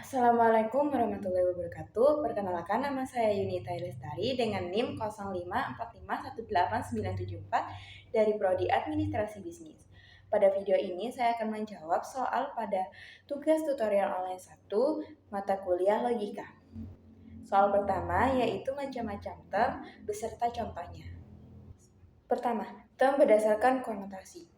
Assalamualaikum warahmatullahi wabarakatuh. Perkenalkan, nama saya Yunita Lestari dengan NIM 0545189744 dari Prodi Administrasi Bisnis. Pada video ini saya akan menjawab soal pada tugas tutorial online 1 mata kuliah logika. Soal pertama yaitu macam-macam term beserta contohnya. Pertama, term berdasarkan konotasi.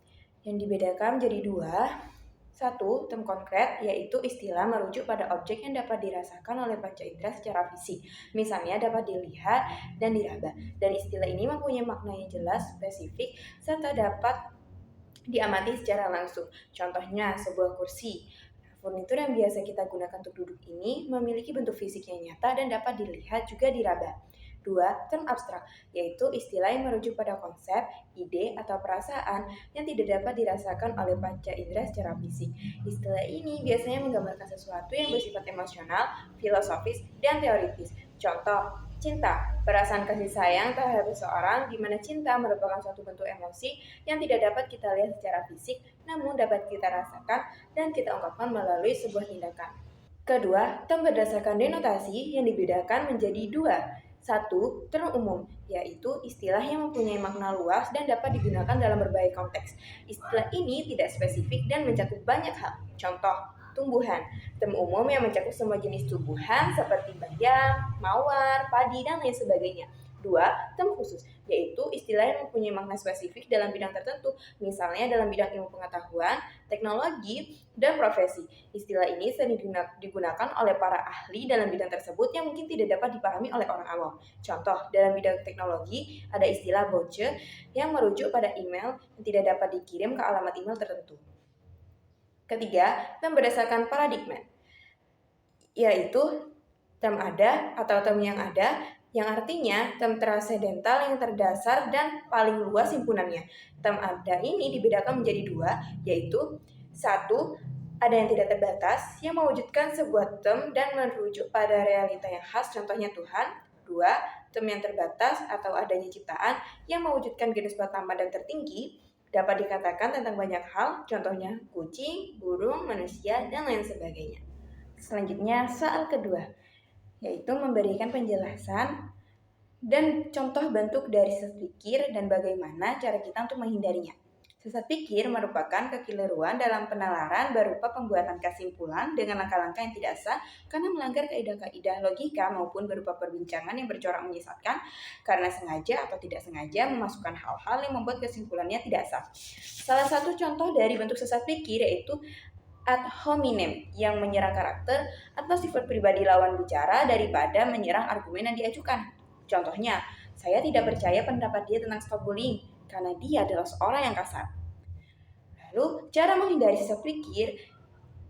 Yang dibedakan menjadi dua. Satu, term konkret, yaitu istilah merujuk pada objek yang dapat dirasakan oleh panca indera secara fisik. Misalnya dapat dilihat dan diraba. Dan istilah ini mempunyai makna yang jelas, spesifik, serta dapat diamati secara langsung. Contohnya, sebuah kursi. Furnitur yang biasa kita gunakan untuk duduk ini memiliki bentuk fisik yang nyata dan dapat dilihat juga diraba. 2. Term abstrak, yaitu istilah yang merujuk pada konsep, ide, atau perasaan yang tidak dapat dirasakan oleh panca indera secara fisik. Istilah ini biasanya menggambarkan sesuatu yang bersifat emosional, filosofis, dan teoritis. Contoh, cinta, perasaan kasih sayang terhadap seseorang, di mana cinta merupakan suatu bentuk emosi yang tidak dapat kita lihat secara fisik, namun dapat kita rasakan dan kita ungkapkan melalui sebuah tindakan. Kedua, term berdasarkan denotasi yang dibedakan menjadi dua. Satu, term umum, yaitu istilah yang mempunyai makna luas dan dapat digunakan dalam berbagai konteks. Istilah ini tidak spesifik dan mencakup banyak hal. Contoh, tumbuhan. Term umum yang mencakup semua jenis tumbuhan seperti bayam, mawar, padi, dan lain sebagainya. 2. Term khusus, yaitu istilah yang mempunyai makna spesifik dalam bidang tertentu, misalnya dalam bidang ilmu pengetahuan, teknologi, dan profesi. Istilah ini sering digunakan oleh para ahli dalam bidang tersebut yang mungkin tidak dapat dipahami oleh orang awam. Contoh, dalam bidang teknologi ada istilah voucher yang merujuk pada email yang tidak dapat dikirim ke alamat email tertentu. Ketiga, term berdasarkan paradigma, yaitu term ada atau term yang ada, yang artinya term transendental yang terdasar dan paling luas himpunannya. Term ada ini dibedakan menjadi dua, yaitu satu, ada yang tidak terbatas, yang mewujudkan sebuah term dan merujuk pada realita yang khas, contohnya Tuhan. 2. Term yang terbatas atau adanya ciptaan yang mewujudkan jenis pertama dan tertinggi, dapat dikatakan tentang banyak hal, contohnya kucing, burung, manusia, dan lain sebagainya. Selanjutnya, soal kedua, yaitu memberikan penjelasan dan contoh bentuk dari sesat pikir dan bagaimana cara kita untuk menghindarinya. Sesat pikir merupakan kekeliruan dalam penalaran berupa pembuatan kesimpulan dengan langkah-langkah yang tidak sah karena melanggar kaidah-kaidah logika maupun berupa perbincangan yang bercorak menyesatkan karena sengaja atau tidak sengaja memasukkan hal-hal yang membuat kesimpulannya tidak sah. Salah satu contoh dari bentuk sesat pikir yaitu ad hominem yang menyerang karakter atau sifat pribadi lawan bicara daripada menyerang argumen yang diajukan. Contohnya, saya tidak percaya pendapat dia tentang stop bullying karena dia adalah seorang yang kasar. Lalu, cara menghindari sesat pikir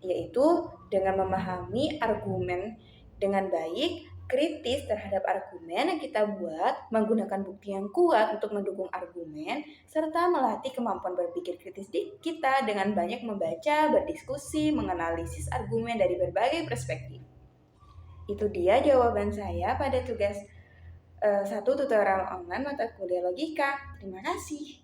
yaitu dengan memahami argumen dengan baik, kritis terhadap argumen yang kita buat, menggunakan bukti yang kuat untuk mendukung argumen, serta melatih kemampuan berpikir kritis kita dengan banyak membaca, berdiskusi, menganalisis argumen dari berbagai perspektif. Itu dia jawaban saya pada tugas 1 tutorial online mata kuliah logika. Terima kasih.